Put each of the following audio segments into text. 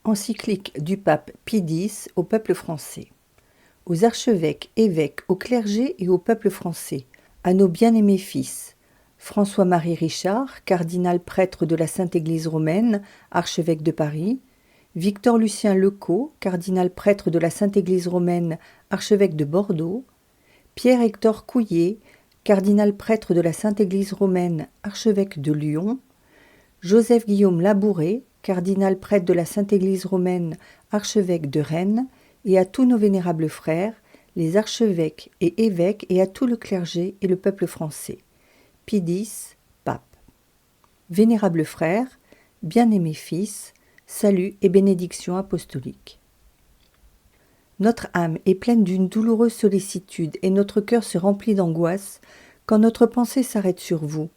Encyclique du pape Pie X au peuple français. Aux archevêques, évêques, au clergé et au peuple français, à nos bien-aimés fils, François-Marie Richard, cardinal prêtre de la Sainte Église romaine, archevêque de Paris, Victor-Lucien Lecot, cardinal prêtre de la Sainte Église romaine, archevêque de Bordeaux, Pierre-Hector Couillet, cardinal prêtre de la Sainte Église romaine, archevêque de Lyon, Joseph-Guillaume Labouré, cardinal prêtre de la Sainte Église romaine, archevêque de Rennes, et à tous nos vénérables frères, les archevêques et évêques, et à tout le clergé et le peuple français. Pie X, pape. Vénérables frères, bien-aimés fils, salut et bénédiction apostolique. Notre âme est pleine d'une douloureuse sollicitude et notre cœur se remplit d'angoisse quand notre pensée s'arrête sur vous.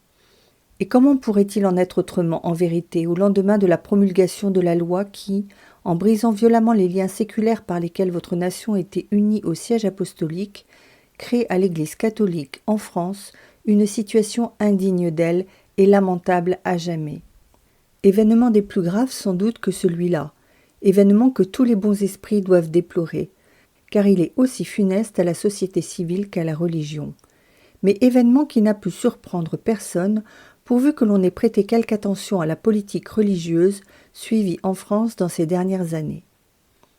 Et comment pourrait-il en être autrement en vérité au lendemain de la promulgation de la loi qui, en brisant violemment les liens séculaires par lesquels votre nation était unie au siège apostolique, crée à l'Église catholique en France une situation indigne d'elle et lamentable à jamais. Événement des plus graves sans doute que celui-là, événement que tous les bons esprits doivent déplorer, car il est aussi funeste à la société civile qu'à la religion. Mais événement qui n'a pu surprendre personne, pourvu que l'on ait prêté quelque attention à la politique religieuse suivie en France dans ces dernières années.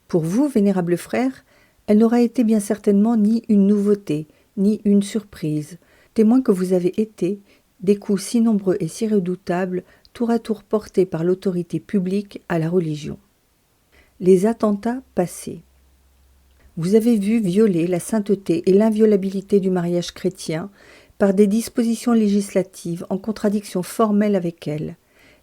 Pour vous, vénérables frères, elle n'aura été bien certainement ni une nouveauté, ni une surprise, témoin que vous avez été des coups si nombreux et si redoutables, tour à tour portés par l'autorité publique à la religion. Les attentats passés. Vous avez vu violer la sainteté et l'inviolabilité du mariage chrétien par des dispositions législatives en contradiction formelle avec elles,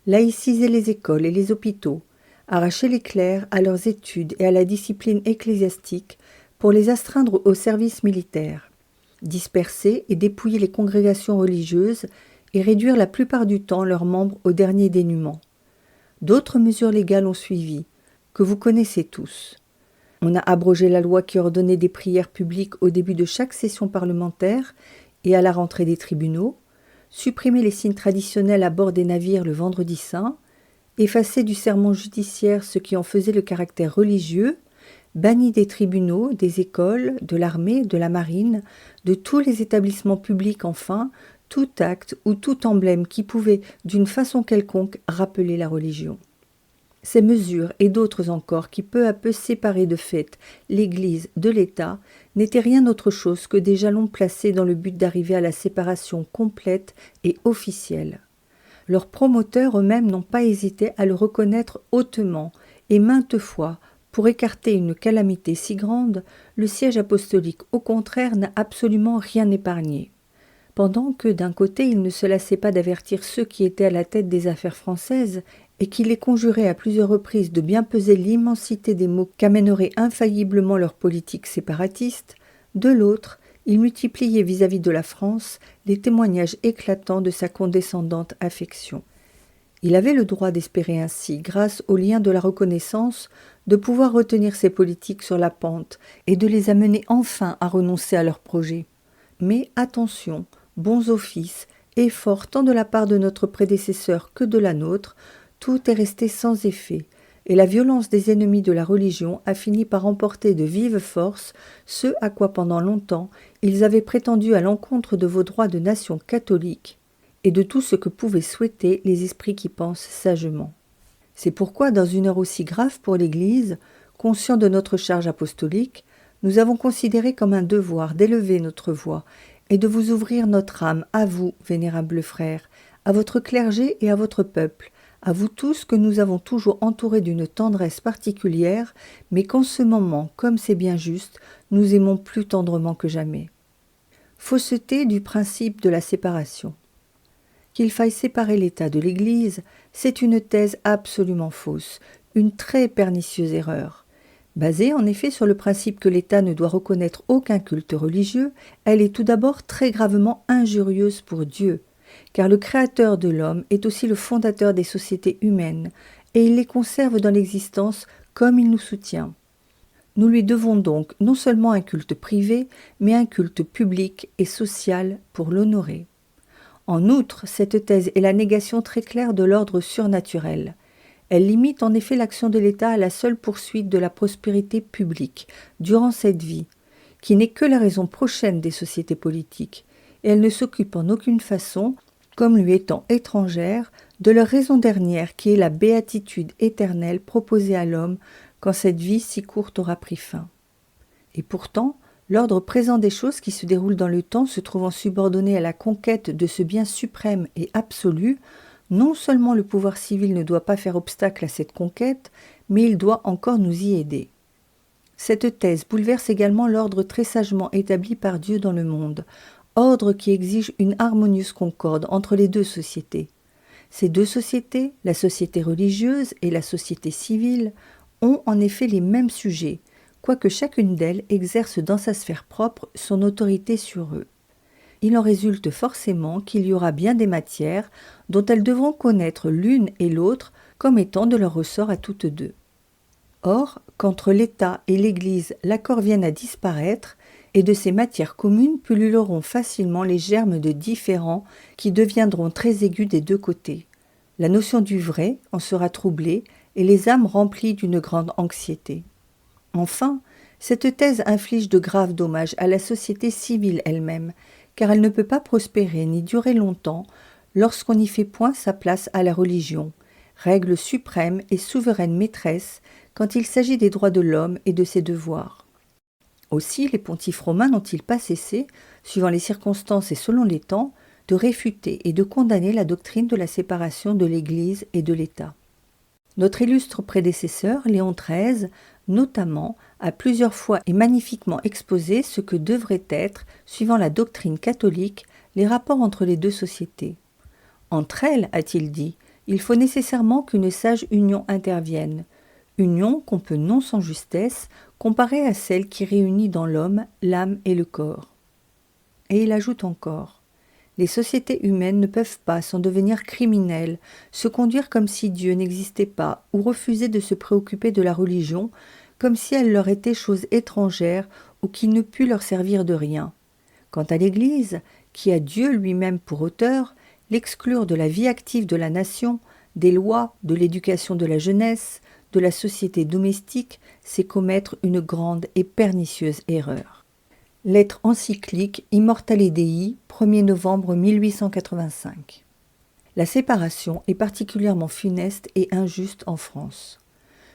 laïciser les écoles et les hôpitaux, arracher les clercs à leurs études et à la discipline ecclésiastique pour les astreindre au service militaire, disperser et dépouiller les congrégations religieuses et réduire la plupart du temps leurs membres au dernier dénuement. D'autres mesures légales ont suivi, que vous connaissez tous. On a abrogé la loi qui ordonnait des prières publiques au début de chaque session parlementaire et à la rentrée des tribunaux, supprimé les signes traditionnels à bord des navires le vendredi saint, effacé du sermon judiciaire ce qui en faisait le caractère religieux, banni des tribunaux, des écoles, de l'armée, de la marine, de tous les établissements publics enfin, tout acte ou tout emblème qui pouvait d'une façon quelconque rappeler la religion. Ces mesures et d'autres encore qui peu à peu séparaient de fait l'Église de l'État n'étaient rien autre chose que des jalons placés dans le but d'arriver à la séparation complète et officielle. Leurs promoteurs eux-mêmes n'ont pas hésité à le reconnaître hautement et maintes fois, pour écarter une calamité si grande, le siège apostolique au contraire n'a absolument rien épargné. Pendant que, d'un côté, il ne se lassait pas d'avertir ceux qui étaient à la tête des affaires françaises et qui les conjurait à plusieurs reprises de bien peser l'immensité des maux qu'amènerait infailliblement leur politique séparatiste, de l'autre, il multipliait vis-à-vis de la France les témoignages éclatants de sa condescendante affection. Il avait le droit d'espérer ainsi, grâce au lien de la reconnaissance, de pouvoir retenir ses politiques sur la pente et de les amener enfin à renoncer à leurs projets. Mais attention, bons offices, efforts tant de la part de notre prédécesseur que de la nôtre, tout est resté sans effet, et la violence des ennemis de la religion a fini par emporter de vive force ce à quoi pendant longtemps ils avaient prétendu à l'encontre de vos droits de nation catholique et de tout ce que pouvaient souhaiter les esprits qui pensent sagement. C'est pourquoi, dans une heure aussi grave pour l'Église, conscient de notre charge apostolique, nous avons considéré comme un devoir d'élever notre voix et de vous ouvrir notre âme à vous, vénérables frères, à votre clergé et à votre peuple, à vous tous que nous avons toujours entourés d'une tendresse particulière, mais qu'en ce moment, comme c'est bien juste, nous aimons plus tendrement que jamais. Fausseté du principe de la séparation. Qu'il faille séparer l'État de l'Église, c'est une thèse absolument fausse, une très pernicieuse erreur. Basée en effet sur le principe que l'État ne doit reconnaître aucun culte religieux, elle est tout d'abord très gravement injurieuse pour Dieu, car le Créateur de l'homme est aussi le fondateur des sociétés humaines, et il les conserve dans l'existence comme il nous soutient. Nous lui devons donc non seulement un culte privé, mais un culte public et social pour l'honorer. En outre, cette thèse est la négation très claire de l'ordre surnaturel. Elle limite en effet l'action de l'État à la seule poursuite de la prospérité publique durant cette vie, qui n'est que la raison prochaine des sociétés politiques, et elle ne s'occupe en aucune façon, comme lui étant étrangère, de leur raison dernière qui est la béatitude éternelle proposée à l'homme quand cette vie si courte aura pris fin. Et pourtant, l'ordre présent des choses qui se déroule dans le temps se trouvant subordonné à la conquête de ce bien suprême et absolu, non seulement le pouvoir civil ne doit pas faire obstacle à cette conquête, mais il doit encore nous y aider. Cette thèse bouleverse également l'ordre très sagement établi par Dieu dans le monde, ordre qui exige une harmonieuse concorde entre les deux sociétés. Ces deux sociétés, la société religieuse et la société civile, ont en effet les mêmes sujets, quoique chacune d'elles exerce dans sa sphère propre son autorité sur eux. Il en résulte forcément qu'il y aura bien des matières dont elles devront connaître l'une et l'autre comme étant de leur ressort à toutes deux. Or, qu'entre l'État et l'Église l'accord vienne à disparaître, et de ces matières communes pulluleront facilement les germes de différends qui deviendront très aigus des deux côtés. La notion du vrai en sera troublée et les âmes remplies d'une grande anxiété. Enfin, cette thèse inflige de graves dommages à la société civile elle-même, car elle ne peut pas prospérer ni durer longtemps lorsqu'on n'y fait point sa place à la religion, règle suprême et souveraine maîtresse quand il s'agit des droits de l'homme et de ses devoirs. Aussi, les pontifes romains n'ont-ils pas cessé, suivant les circonstances et selon les temps, de réfuter et de condamner la doctrine de la séparation de l'Église et de l'État. Notre illustre prédécesseur, Léon XIII, notamment, a plusieurs fois et magnifiquement exposé ce que devraient être, suivant la doctrine catholique, les rapports entre les deux sociétés. Entre elles, a-t-il dit, il faut nécessairement qu'une sage union intervienne, union qu'on peut non sans justesse comparer à celle qui réunit dans l'homme l'âme et le corps. Et il ajoute encore, les sociétés humaines ne peuvent pas, sans devenir criminelles, se conduire comme si Dieu n'existait pas ou refuser de se préoccuper de la religion, comme si elle leur était chose étrangère ou qui ne pût leur servir de rien. Quant à l'Église, qui a Dieu lui-même pour auteur, l'exclure de la vie active de la nation, des lois, de l'éducation de la jeunesse, de la société domestique, c'est commettre une grande et pernicieuse erreur. Lettre encyclique Immortale Dei, 1er novembre 1885. La séparation est particulièrement funeste et injuste en France.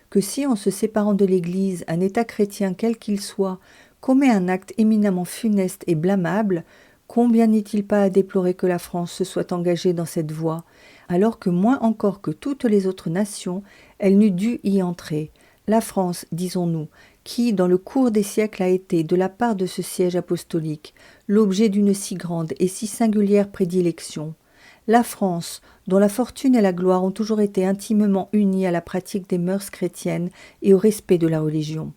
Que si, en se séparant de l'Église, un État chrétien quel qu'il soit, commet un acte éminemment funeste et blâmable, combien n'est-il pas à déplorer que la France se soit engagée dans cette voie, alors que moins encore que toutes les autres nations, elle n'eût dû y entrer. La France, disons-nous, qui, dans le cours des siècles, a été, de la part de ce siège apostolique, l'objet d'une si grande et si singulière prédilection. La France, dont la fortune et la gloire ont toujours été intimement unies à la pratique des mœurs chrétiennes et au respect de la religion.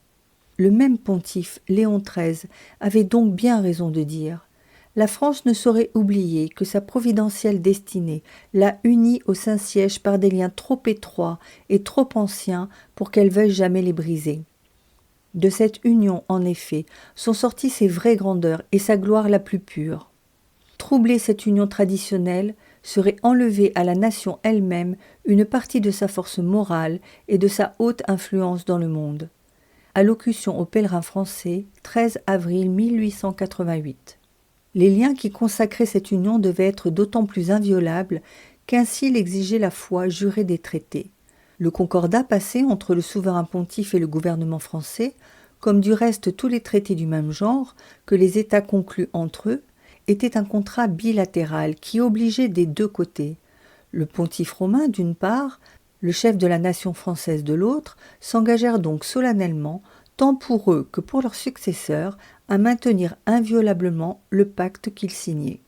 Le même pontife, Léon XIII, avait donc bien raison de dire « La France ne saurait oublier que sa providentielle destinée l'a unie au Saint-Siège par des liens trop étroits et trop anciens pour qu'elle veuille jamais les briser. » De cette union, en effet, sont sorties ses vraies grandeurs et sa gloire la plus pure. Troubler cette union traditionnelle serait enlever à la nation elle-même une partie de sa force morale et de sa haute influence dans le monde. Allocution aux pèlerins français, 13 avril 1888. Les liens qui consacraient cette union devaient être d'autant plus inviolables qu'ainsi l'exigeait la foi jurée des traités. Le concordat passé entre le souverain pontife et le gouvernement français, comme du reste tous les traités du même genre que les États concluent entre eux, était un contrat bilatéral qui obligeait des deux côtés. Le pontife romain d'une part, le chef de la nation française de l'autre, s'engagèrent donc solennellement, tant pour eux que pour leurs successeurs, à maintenir inviolablement le pacte qu'ils signaient.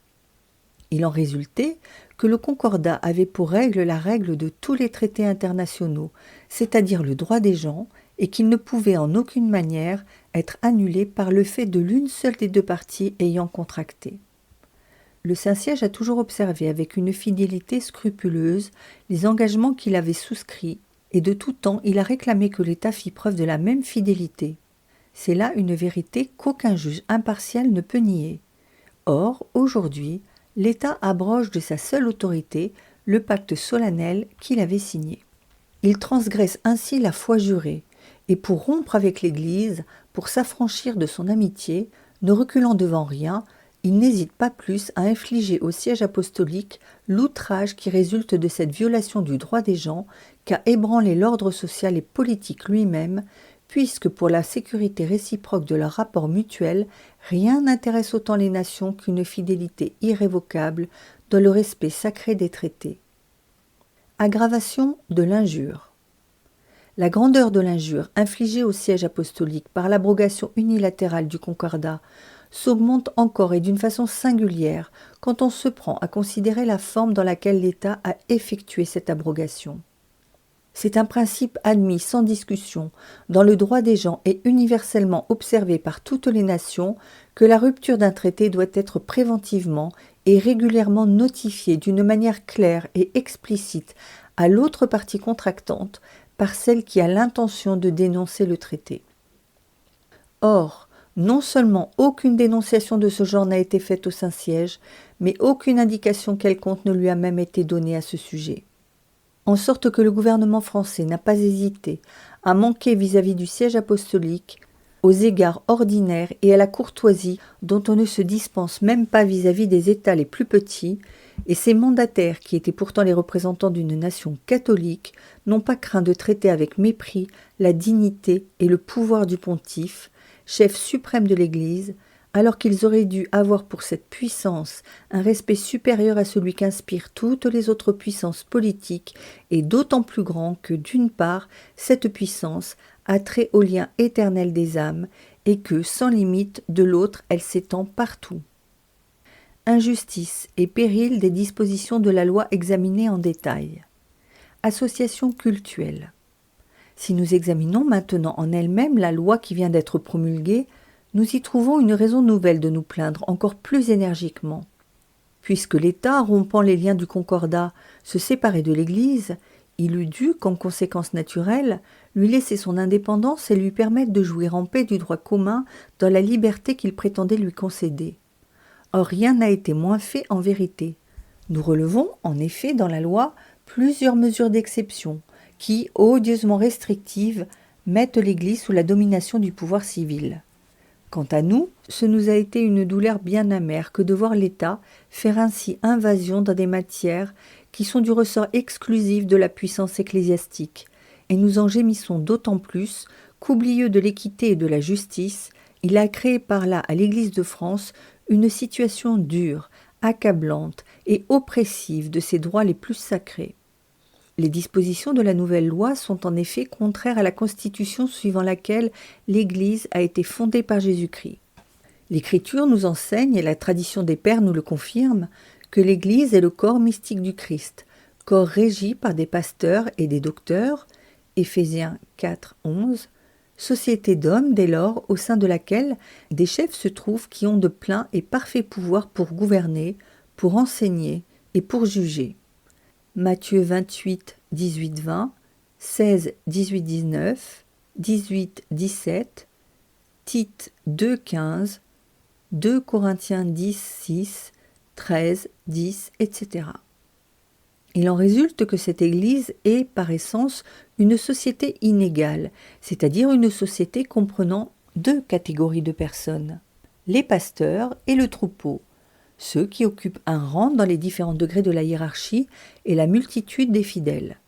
Il en résultait que le concordat avait pour règle la règle de tous les traités internationaux, c'est-à-dire le droit des gens, et qu'il ne pouvait en aucune manière être annulé par le fait de l'une seule des deux parties ayant contracté. Le Saint-Siège a toujours observé avec une fidélité scrupuleuse les engagements qu'il avait souscrits, et de tout temps il a réclamé que l'État fît preuve de la même fidélité. C'est là une vérité qu'aucun juge impartial ne peut nier. Or, aujourd'hui, l'État abroge de sa seule autorité le pacte solennel qu'il avait signé. Il transgresse ainsi la foi jurée, et pour rompre avec l'Église, pour s'affranchir de son amitié, ne reculant devant rien, il n'hésite pas plus à infliger au siège apostolique l'outrage qui résulte de cette violation du droit des gens qu'à ébranler l'ordre social et politique lui-même, puisque pour la sécurité réciproque de leur rapport mutuel, rien n'intéresse autant les nations qu'une fidélité irrévocable dans le respect sacré des traités. Aggravation de l'injure. La grandeur de l'injure infligée au siège apostolique par l'abrogation unilatérale du Concordat s'augmente encore et d'une façon singulière quand on se prend à considérer la forme dans laquelle l'État a effectué cette abrogation. C'est un principe admis sans discussion dans le droit des gens et universellement observé par toutes les nations que la rupture d'un traité doit être préventivement et régulièrement notifiée d'une manière claire et explicite à l'autre partie contractante par celle qui a l'intention de dénoncer le traité. Or, non seulement aucune dénonciation de ce genre n'a été faite au Saint-Siège, mais aucune indication quelconque ne lui a même été donnée à ce sujet. En sorte que le gouvernement français n'a pas hésité à manquer vis-à-vis du siège apostolique aux égards ordinaires et à la courtoisie dont on ne se dispense même pas vis-à-vis des États les plus petits, et ces mandataires, qui étaient pourtant les représentants d'une nation catholique, n'ont pas craint de traiter avec mépris la dignité et le pouvoir du pontife, chef suprême de l'Église, alors qu'ils auraient dû avoir pour cette puissance un respect supérieur à celui qu'inspirent toutes les autres puissances politiques, et d'autant plus grand que, d'une part, cette puissance a trait au lien éternel des âmes, et que, sans limite, de l'autre, elle s'étend partout. Injustice et péril des dispositions de la loi examinées en détail. Association cultuelle. Si nous examinons maintenant en elle-même la loi qui vient d'être promulguée, nous y trouvons une raison nouvelle de nous plaindre encore plus énergiquement. Puisque l'État, rompant les liens du Concordat, se séparait de l'Église, il eût dû, comme conséquence naturelle, lui laisser son indépendance et lui permettre de jouir en paix du droit commun dans la liberté qu'il prétendait lui concéder. Or, rien n'a été moins fait en vérité. Nous relevons, en effet, dans la loi, plusieurs mesures d'exception qui, odieusement restrictives, mettent l'Église sous la domination du pouvoir civil. Quant à nous, ce nous a été une douleur bien amère que de voir l'État faire ainsi invasion dans des matières qui sont du ressort exclusif de la puissance ecclésiastique, et nous en gémissons d'autant plus qu'oublieux de l'équité et de la justice, il a créé par là à l'Église de France une situation dure, accablante et oppressive de ses droits les plus sacrés. Les dispositions de la nouvelle loi sont en effet contraires à la Constitution suivant laquelle l'Église a été fondée par Jésus-Christ. L'Écriture nous enseigne, et la tradition des pères nous le confirme, que l'Église est le corps mystique du Christ, corps régi par des pasteurs et des docteurs, Éphésiens 4, 11, société d'hommes dès lors au sein de laquelle des chefs se trouvent qui ont de plein et parfait pouvoir pour gouverner, pour enseigner et pour juger. Matthieu 28, 18, 20, 16, 18, 19, 18, 17, Tite 2, 15, 2 Corinthiens 10, 6, 13, 10, etc. Il en résulte que cette Église est, par essence, une société inégale, c'est-à-dire une société comprenant deux catégories de personnes, les pasteurs et le troupeau, ceux qui occupent un rang dans les différents degrés de la hiérarchie et la multitude des fidèles.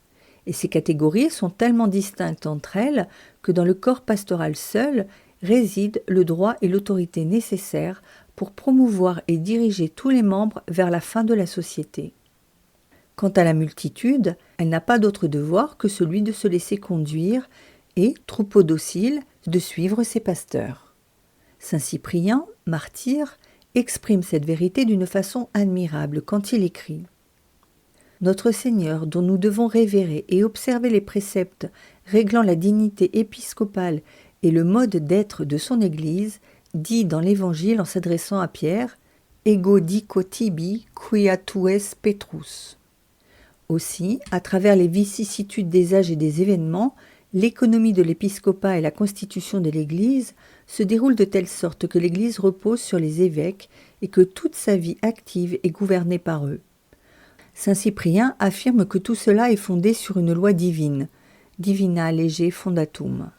Et ces catégories sont tellement distinctes entre elles que dans le corps pastoral seul résident le droit et l'autorité nécessaires pour promouvoir et diriger tous les membres vers la fin de la société. Quant à la multitude, elle n'a pas d'autre devoir que celui de se laisser conduire et, troupeau docile, de suivre ses pasteurs. Saint Cyprien, martyr, exprime cette vérité d'une façon admirable quand il écrit « Notre Seigneur, dont nous devons révérer et observer les préceptes réglant la dignité épiscopale et le mode d'être de son Église, dit dans l'Évangile en s'adressant à Pierre « Ego dico tibi quia tu es Petrus ». Aussi, à travers les vicissitudes des âges et des événements, l'économie de l'épiscopat et la constitution de l'Église se déroulent de telle sorte que l'Église repose sur les évêques et que toute sa vie active est gouvernée par eux. Saint Cyprien affirme que tout cela est fondé sur une loi divine, divina lege fondatum.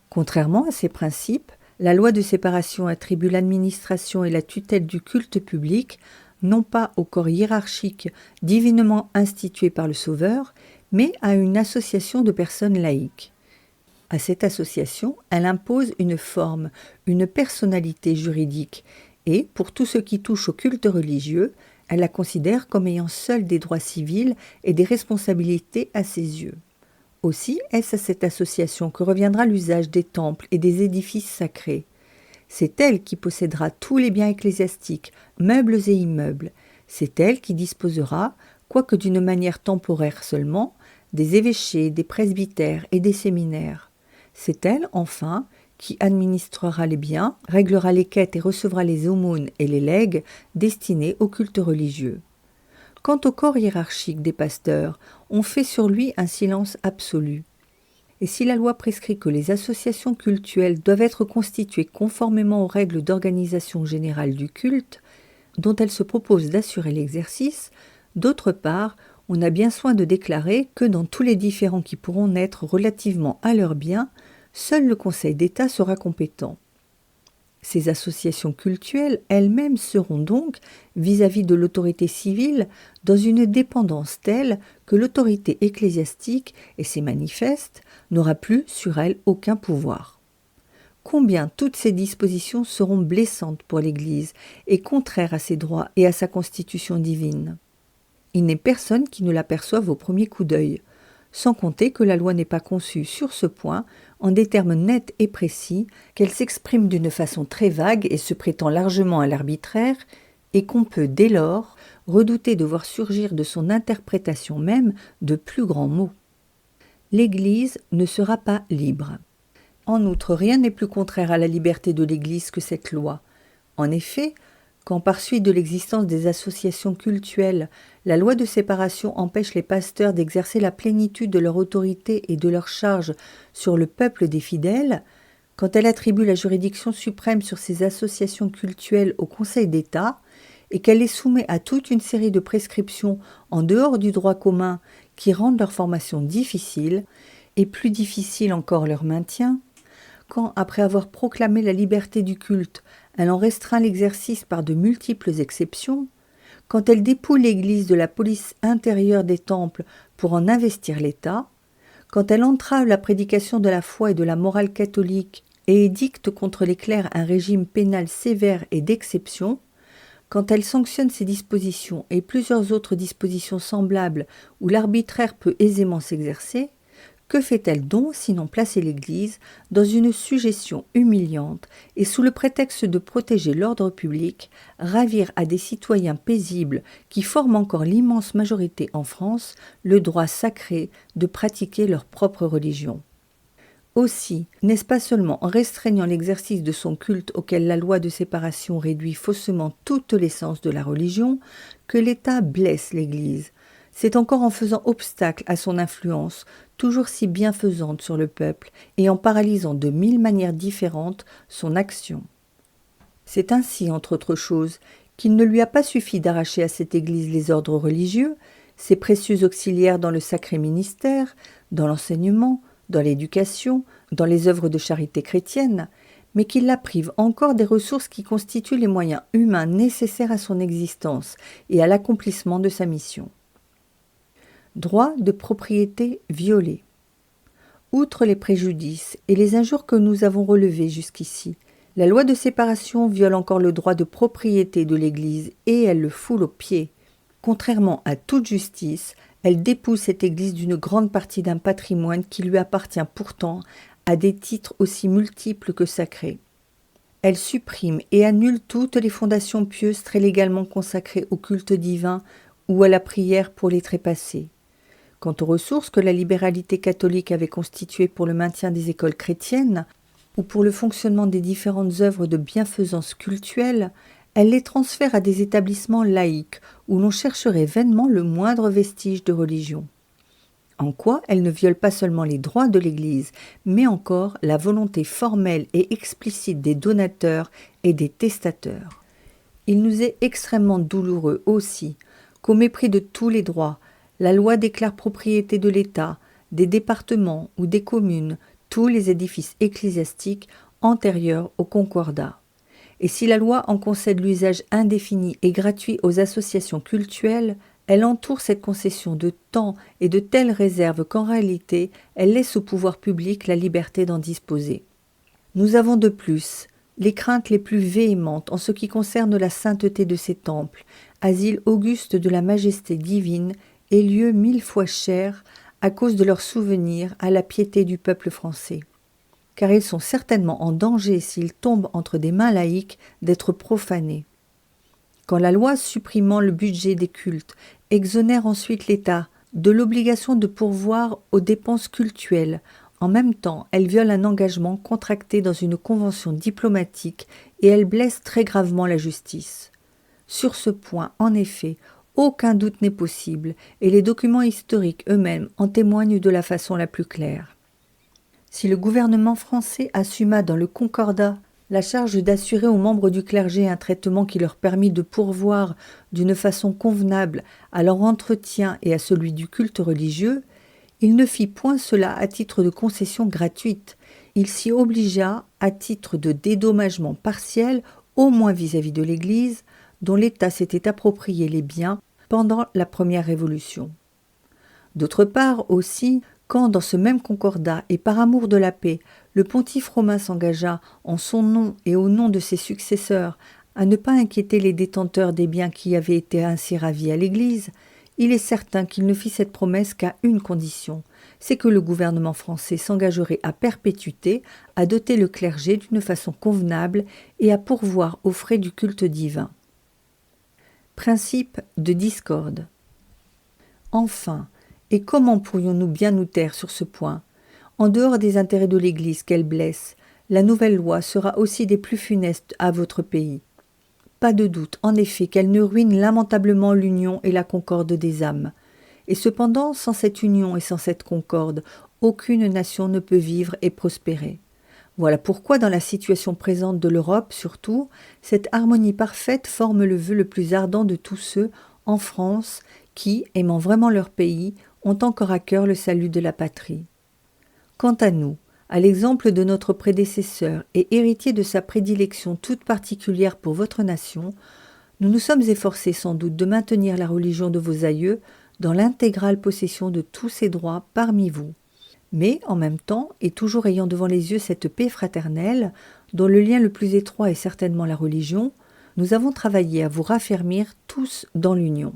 Contrairement à ces principes, la loi de séparation attribue l'administration et la tutelle du culte public non pas au corps hiérarchique divinement institué par le Sauveur, mais à une association de personnes laïques. À cette association, elle impose une forme, une personnalité juridique, et, pour tout ce qui touche au culte religieux, elle la considère comme ayant seule des droits civils et des responsabilités à ses yeux. Aussi est-ce à cette association que reviendra l'usage des temples et des édifices sacrés. C'est elle qui possédera tous les biens ecclésiastiques, meubles et immeubles. C'est elle qui disposera, quoique d'une manière temporaire seulement, des évêchés, des presbytères et des séminaires. C'est elle, enfin, qui administrera les biens, réglera les quêtes et recevra les aumônes et les legs destinés au culte religieux. Quant au corps hiérarchique des pasteurs, on fait sur lui un silence absolu. Et si la loi prescrit que les associations cultuelles doivent être constituées conformément aux règles d'organisation générale du culte, dont elle se propose d'assurer l'exercice, d'autre part, on a bien soin de déclarer que dans tous les différends qui pourront naître relativement à leurs biens, seul le Conseil d'État sera compétent. Ces associations cultuelles elles-mêmes seront donc, vis-à-vis de l'autorité civile, dans une dépendance telle que l'autorité ecclésiastique, et c'est manifeste, n'aura plus sur elles aucun pouvoir. Combien toutes ces dispositions seront blessantes pour l'Église et contraires à ses droits et à sa constitution divine. Il n'est personne qui ne l'aperçoive au premier coup d'œil, sans compter que la loi n'est pas conçue sur ce point en des termes nets et précis, qu'elle s'exprime d'une façon très vague et se prétend largement à l'arbitraire, et qu'on peut, dès lors, redouter de voir surgir de son interprétation même de plus grands mots. L'Église ne sera pas libre. En outre, rien n'est plus contraire à la liberté de l'Église que cette loi. En effet, quand par suite de l'existence des associations cultuelles, la loi de séparation empêche les pasteurs d'exercer la plénitude de leur autorité et de leur charge sur le peuple des fidèles, quand elle attribue la juridiction suprême sur ces associations cultuelles au Conseil d'État, et qu'elle les soumet à toute une série de prescriptions en dehors du droit commun qui rendent leur formation difficile, et plus difficile encore leur maintien, quand, après avoir proclamé la liberté du culte, elle en restreint l'exercice par de multiples exceptions, quand elle dépouille l'Église de la police intérieure des temples pour en investir l'État, quand elle entrave la prédication de la foi et de la morale catholique et édicte contre les clercs un régime pénal sévère et d'exception, quand elle sanctionne ces dispositions et plusieurs autres dispositions semblables où l'arbitraire peut aisément s'exercer, que fait-elle donc sinon placer l'Église dans une sujétion humiliante et sous le prétexte de protéger l'ordre public, ravir à des citoyens paisibles qui forment encore l'immense majorité en France le droit sacré de pratiquer leur propre religion. Aussi, n'est-ce pas seulement en restreignant l'exercice de son culte auquel la loi de séparation réduit faussement toute l'essence de la religion que l'État blesse l'Église. C'est encore en faisant obstacle à son influence, toujours si bienfaisante sur le peuple, et en paralysant de 1000 manières différentes son action. C'est ainsi, entre autres choses, qu'il ne lui a pas suffi d'arracher à cette Église les ordres religieux, ses précieux auxiliaires dans le sacré ministère, dans l'enseignement, dans l'éducation, dans les œuvres de charité chrétienne, mais qu'il la prive encore des ressources qui constituent les moyens humains nécessaires à son existence et à l'accomplissement de sa mission. Droit de propriété violé. Outre les préjudices et les injures que nous avons relevés jusqu'ici, la loi de séparation viole encore le droit de propriété de l'Église et elle le foule aux pieds. Contrairement à toute justice, elle dépouille cette Église d'une grande partie d'un patrimoine qui lui appartient pourtant à des titres aussi multiples que sacrés. Elle supprime et annule toutes les fondations pieuses très légalement consacrées au culte divin ou à la prière pour les trépassés. Quant aux ressources que la libéralité catholique avait constituées pour le maintien des écoles chrétiennes ou pour le fonctionnement des différentes œuvres de bienfaisance cultuelle, elle les transfère à des établissements laïques où l'on chercherait vainement le moindre vestige de religion. En quoi elle ne viole pas seulement les droits de l'Église, mais encore la volonté formelle et explicite des donateurs et des testateurs. Il nous est extrêmement douloureux aussi qu'au mépris de tous les droits, la loi déclare propriété de l'État des départements ou des communes tous les édifices ecclésiastiques antérieurs au Concordat. Et si la loi en concède l'usage indéfini et gratuit aux associations cultuelles, elle entoure cette concession de temps et de telles réserves qu'en réalité, elle laisse au pouvoir public la liberté d'en disposer. Nous avons de plus les craintes les plus véhémentes en ce qui concerne la sainteté de ces temples, asiles augustes de la majesté divine et lieux 1000 fois chers à cause de leur souvenir à la piété du peuple français. Car ils sont certainement en danger s'ils tombent entre des mains laïques d'être profanés. Quand la loi supprimant le budget des cultes exonère ensuite l'État de l'obligation de pourvoir aux dépenses cultuelles, en même temps, elle viole un engagement contracté dans une convention diplomatique et elle blesse très gravement la justice. Sur ce point, en effet, aucun doute n'est possible et les documents historiques eux-mêmes en témoignent de la façon la plus claire. Si le gouvernement français assuma dans le Concordat la charge d'assurer aux membres du clergé un traitement qui leur permit de pourvoir d'une façon convenable à leur entretien et à celui du culte religieux, il ne fit point cela à titre de concession gratuite. Il s'y obligea à titre de dédommagement partiel, au moins vis-à-vis de l'Église, dont l'État s'était approprié les biens pendant la première Révolution. D'autre part aussi, quand dans ce même concordat et par amour de la paix, le pontife romain s'engagea en son nom et au nom de ses successeurs à ne pas inquiéter les détenteurs des biens qui avaient été ainsi ravis à l'Église, il est certain qu'il ne fit cette promesse qu'à une condition, c'est que le gouvernement français s'engagerait à perpétuité, à doter le clergé d'une façon convenable et à pourvoir aux frais du culte divin. Principe de discorde. Enfin, et comment pourrions-nous bien nous taire sur ce point ? En dehors des intérêts de l'Église qu'elle blesse, la nouvelle loi sera aussi des plus funestes à votre pays. Pas de doute, en effet, qu'elle ne ruine lamentablement l'union et la concorde des âmes. Et cependant, sans cette union et sans cette concorde, aucune nation ne peut vivre et prospérer. Voilà pourquoi, dans la situation présente de l'Europe surtout, cette harmonie parfaite forme le vœu le plus ardent de tous ceux, en France, qui, aimant vraiment leur pays, ont encore à cœur le salut de la patrie. Quant à nous, à l'exemple de notre prédécesseur et héritier de sa prédilection toute particulière pour votre nation, nous nous sommes efforcés sans doute de maintenir la religion de vos aïeux dans l'intégrale possession de tous ses droits parmi vous. Mais, en même temps, et toujours ayant devant les yeux cette paix fraternelle, dont le lien le plus étroit est certainement la religion, nous avons travaillé à vous raffermir tous dans l'union.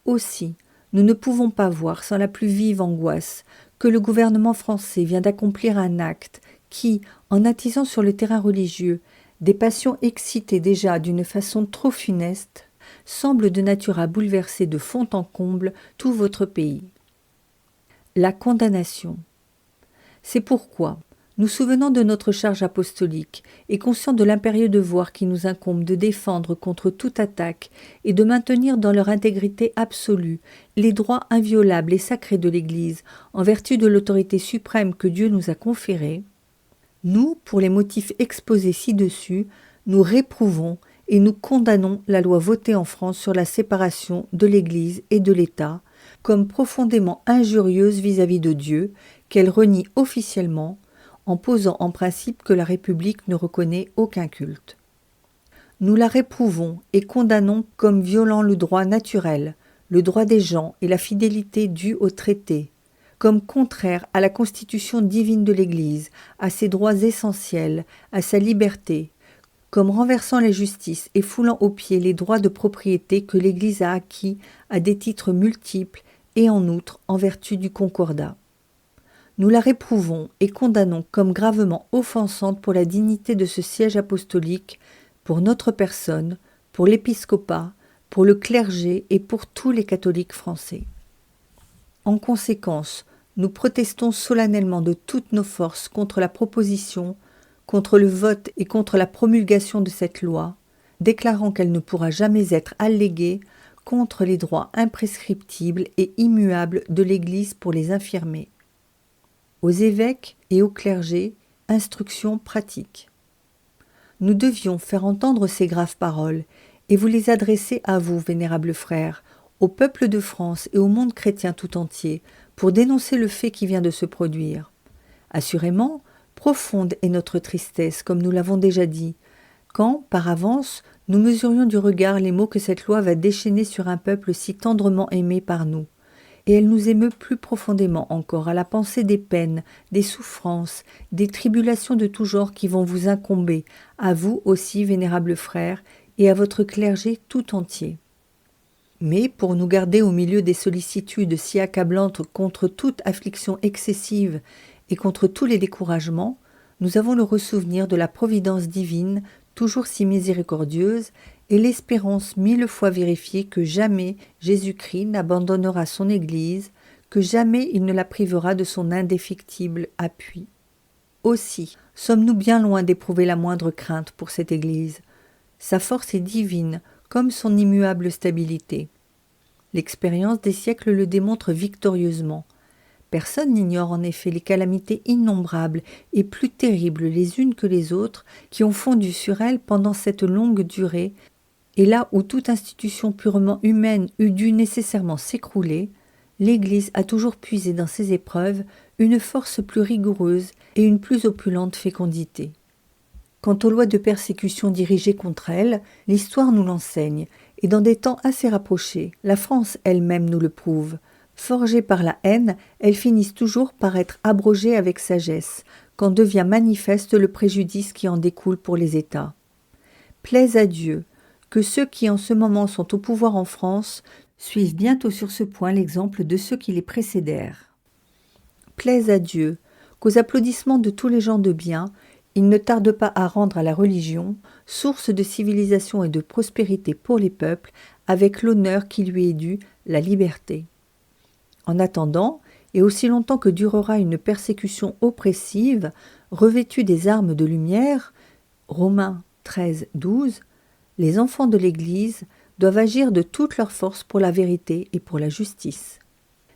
Aussi, nous ne pouvons pas voir sans la plus vive angoisse que le gouvernement français vient d'accomplir un acte qui, en attisant sur le terrain religieux des passions excitées déjà d'une façon trop funeste, semble de nature à bouleverser de fond en comble tout votre pays. La condamnation. C'est pourquoi, nous souvenant de notre charge apostolique et conscients de l'impérieux devoir qui nous incombe de défendre contre toute attaque et de maintenir dans leur intégrité absolue les droits inviolables et sacrés de l'Église en vertu de l'autorité suprême que Dieu nous a conférée, nous, pour les motifs exposés ci-dessus, nous réprouvons et nous condamnons la loi votée en France sur la séparation de l'Église et de l'État comme profondément injurieuse vis-à-vis de Dieu, qu'elle renie officiellement, en posant en principe que la République ne reconnaît aucun culte. Nous la réprouvons et condamnons comme violant le droit naturel, le droit des gens et la fidélité due au traité, comme contraire à la constitution divine de l'Église, à ses droits essentiels, à sa liberté, comme renversant la justice et foulant aux pieds les droits de propriété que l'Église a acquis à des titres multiples et en outre en vertu du Concordat. Nous la réprouvons et condamnons comme gravement offensante pour la dignité de ce siège apostolique, pour notre personne, pour l'épiscopat, pour le clergé et pour tous les catholiques français. En conséquence, nous protestons solennellement de toutes nos forces contre la proposition, contre le vote et contre la promulgation de cette loi, déclarant qu'elle ne pourra jamais être alléguée contre les droits imprescriptibles et immuables de l'Église pour les infirmer. Aux évêques et au clergé, instruction pratique. Nous devions faire entendre ces graves paroles et vous les adresser à vous, vénérables frères, au peuple de France et au monde chrétien tout entier, pour dénoncer le fait qui vient de se produire. Assurément, profonde est notre tristesse, comme nous l'avons déjà dit, quand, par avance, nous mesurions du regard les maux que cette loi va déchaîner sur un peuple si tendrement aimé par nous. Et elle nous émeut plus profondément encore à la pensée des peines, des souffrances, des tribulations de tout genre qui vont vous incomber, à vous aussi, vénérables frères, et à votre clergé tout entier. Mais pour nous garder au milieu des sollicitudes si accablantes contre toute affliction excessive et contre tous les découragements, nous avons le ressouvenir de la providence divine, toujours si miséricordieuse, et l'espérance mille fois vérifiée que jamais Jésus-Christ n'abandonnera son Église, que jamais il ne la privera de son indéfectible appui. Aussi, sommes-nous bien loin d'éprouver la moindre crainte pour cette Église. Sa force est divine, comme son immuable stabilité. L'expérience des siècles le démontre victorieusement. Personne n'ignore en effet les calamités innombrables et plus terribles les unes que les autres qui ont fondu sur elle pendant cette longue durée, et là où toute institution purement humaine eût dû nécessairement s'écrouler, l'Église a toujours puisé dans ses épreuves une force plus rigoureuse et une plus opulente fécondité. Quant aux lois de persécution dirigées contre elle, l'histoire nous l'enseigne, et dans des temps assez rapprochés, la France elle-même nous le prouve. Forgées par la haine, elles finissent toujours par être abrogées avec sagesse, quand devient manifeste le préjudice qui en découle pour les États. Plaise à Dieu que ceux qui en ce moment sont au pouvoir en France suivent bientôt sur ce point l'exemple de ceux qui les précédèrent. Plaise à Dieu qu'aux applaudissements de tous les gens de bien, il ne tarde pas à rendre à la religion, source de civilisation et de prospérité pour les peuples, avec l'honneur qui lui est dû, la liberté. En attendant, et aussi longtemps que durera une persécution oppressive, revêtue des armes de lumière, Romains 13, 12, les enfants de l'Église doivent agir de toute leur force pour la vérité et pour la justice.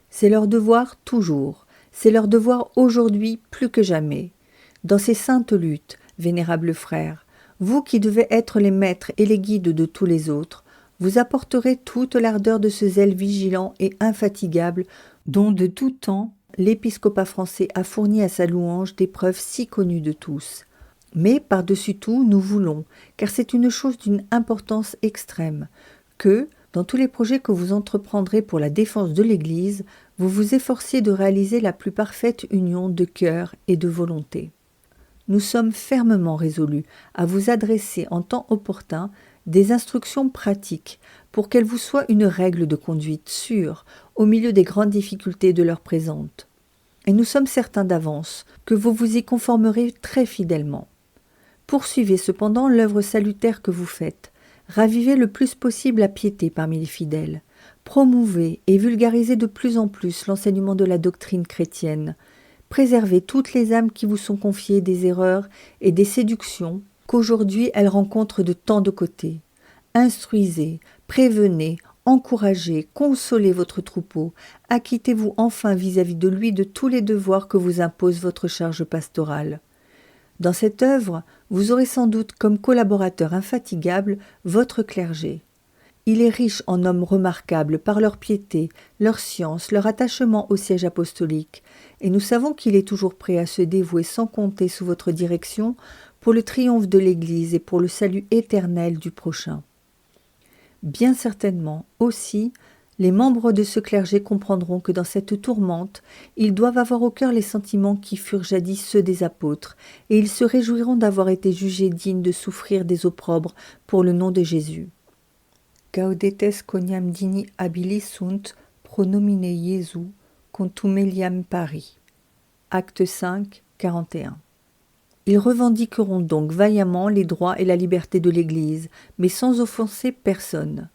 C'est leur devoir toujours, c'est leur devoir aujourd'hui plus que jamais. Dans ces saintes luttes, vénérables frères, vous qui devez être les maîtres et les guides de tous les autres, vous apporterez toute l'ardeur de ce zèle vigilant et infatigable dont de tout temps l'épiscopat français a fourni à sa louange des preuves si connues de tous. Mais par-dessus tout, nous voulons, car c'est une chose d'une importance extrême, que, dans tous les projets que vous entreprendrez pour la défense de l'Église, vous vous efforciez de réaliser la plus parfaite union de cœur et de volonté. Nous sommes fermement résolus à vous adresser en temps opportun des instructions pratiques pour qu'elles vous soient une règle de conduite sûre au milieu des grandes difficultés de l'heure présente. Et nous sommes certains d'avance que vous vous y conformerez très fidèlement. Poursuivez cependant l'œuvre salutaire que vous faites. Ravivez le plus possible la piété parmi les fidèles. Promouvez et vulgarisez de plus en plus l'enseignement de la doctrine chrétienne. Préservez toutes les âmes qui vous sont confiées des erreurs et des séductions qu'aujourd'hui elles rencontrent de tant de côtés. Instruisez, prévenez, encouragez, consolez votre troupeau. Acquittez-vous enfin vis-à-vis de lui de tous les devoirs que vous impose votre charge pastorale. Dans cette œuvre, vous aurez sans doute comme collaborateur infatigable votre clergé. Il est riche en hommes remarquables par leur piété, leur science, leur attachement au siège apostolique, et nous savons qu'il est toujours prêt à se dévouer sans compter sous votre direction pour le triomphe de l'Église et pour le salut éternel du prochain. Bien certainement, aussi, les membres de ce clergé comprendront que dans cette tourmente, ils doivent avoir au cœur les sentiments qui furent jadis ceux des apôtres, et ils se réjouiront d'avoir été jugés dignes de souffrir des opprobres pour le nom de Jésus. Gaudetes quoniam digni habilis sunt pro nomine Iesu contumeliam pari. Acte 5, 41. Ils revendiqueront donc vaillamment les droits et la liberté de l'Église, mais sans offenser personne.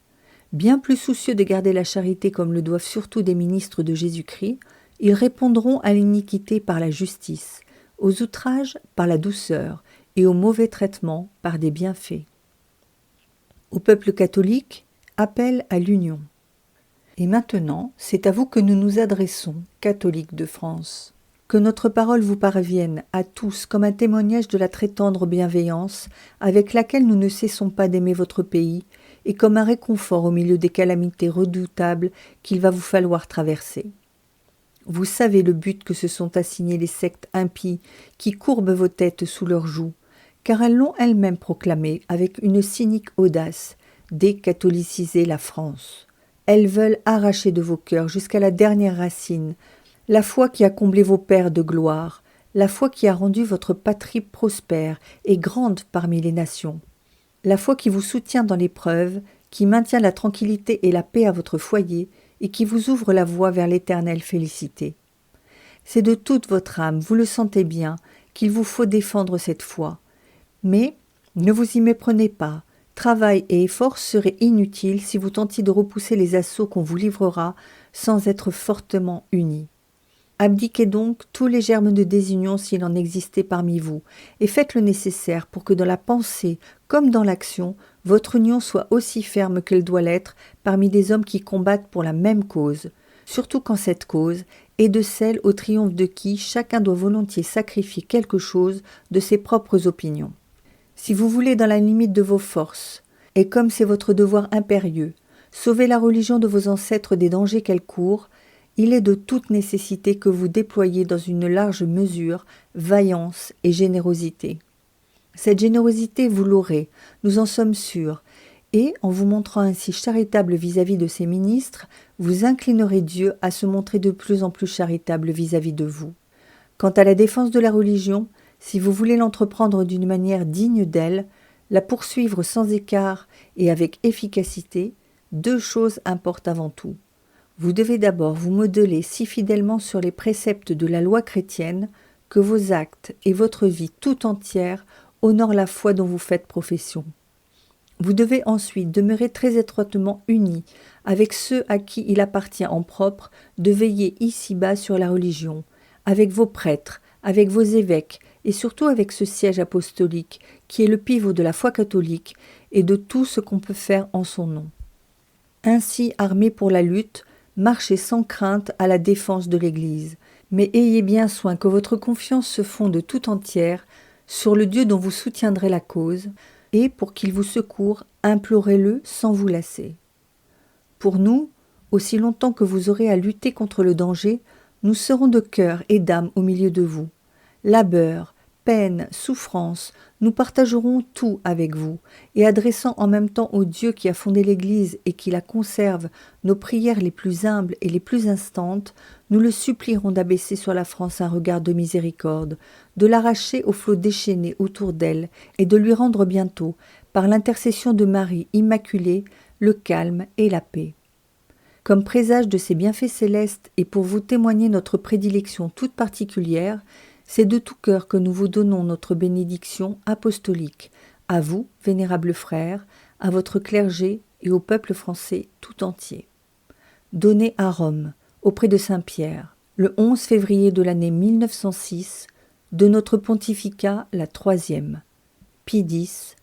Bien plus soucieux de garder la charité comme le doivent surtout des ministres de Jésus-Christ, ils répondront à l'iniquité par la justice, aux outrages par la douceur et aux mauvais traitements par des bienfaits. Au peuple catholique, appel à l'union. Et maintenant, c'est à vous que nous nous adressons, catholiques de France. Que notre parole vous parvienne à tous comme un témoignage de la très tendre bienveillance avec laquelle nous ne cessons pas d'aimer votre pays et comme un réconfort au milieu des calamités redoutables qu'il va vous falloir traverser. Vous savez le but que se sont assigné les sectes impies qui courbent vos têtes sous leurs joues, car elles l'ont elles-mêmes proclamé avec une cynique audace, décatholiciser la France. Elles veulent arracher de vos cœurs jusqu'à la dernière racine la foi qui a comblé vos pères de gloire, la foi qui a rendu votre patrie prospère et grande parmi les nations, la foi qui vous soutient dans l'épreuve, qui maintient la tranquillité et la paix à votre foyer et qui vous ouvre la voie vers l'éternelle félicité. C'est de toute votre âme, vous le sentez bien, qu'il vous faut défendre cette foi. Mais ne vous y méprenez pas, travail et effort seraient inutiles si vous tentiez de repousser les assauts qu'on vous livrera sans être fortement unis. Abdiquez donc tous les germes de désunion s'il en existait parmi vous, et faites le nécessaire pour que dans la pensée comme dans l'action, votre union soit aussi ferme qu'elle doit l'être parmi des hommes qui combattent pour la même cause, surtout quand cette cause est de celle au triomphe de qui chacun doit volontiers sacrifier quelque chose de ses propres opinions. Si vous voulez dans la limite de vos forces, et comme c'est votre devoir impérieux, sauver la religion de vos ancêtres des dangers qu'elle court, il est de toute nécessité que vous déployiez dans une large mesure vaillance et générosité. Cette générosité, vous l'aurez, nous en sommes sûrs, et en vous montrant ainsi charitable vis-à-vis de ses ministres, vous inclinerez Dieu à se montrer de plus en plus charitable vis-à-vis de vous. Quant à la défense de la religion, si vous voulez l'entreprendre d'une manière digne d'elle, la poursuivre sans écart et avec efficacité, deux choses importent avant tout. Vous devez d'abord vous modeler si fidèlement sur les préceptes de la loi chrétienne que vos actes et votre vie tout entière honorent la foi dont vous faites profession. Vous devez ensuite demeurer très étroitement unis avec ceux à qui il appartient en propre de veiller ici-bas sur la religion, avec vos prêtres, avec vos évêques et surtout avec ce siège apostolique qui est le pivot de la foi catholique et de tout ce qu'on peut faire en son nom. Ainsi armés pour la lutte, marchez sans crainte à la défense de l'Église, mais ayez bien soin que votre confiance se fonde tout entière sur le Dieu dont vous soutiendrez la cause, et pour qu'il vous secoure, implorez-le sans vous lasser. Pour nous, aussi longtemps que vous aurez à lutter contre le danger, nous serons de cœur et d'âme au milieu de vous. Labeur, peine, souffrance, nous partagerons tout avec vous, et adressant en même temps au Dieu qui a fondé l'Église et qui la conserve nos prières les plus humbles et les plus instantes, nous le supplierons d'abaisser sur la France un regard de miséricorde, de l'arracher aux flots déchaînés autour d'elle et de lui rendre bientôt, par l'intercession de Marie Immaculée, le calme et la paix. Comme présage de ces bienfaits célestes et pour vous témoigner notre prédilection toute particulière, c'est de tout cœur que nous vous donnons notre bénédiction apostolique, à vous, vénérables frères, à votre clergé et au peuple français tout entier. Donnée à Rome, auprès de Saint-Pierre, le 11 février de l'année 1906, de notre pontificat la 3e, Pie X,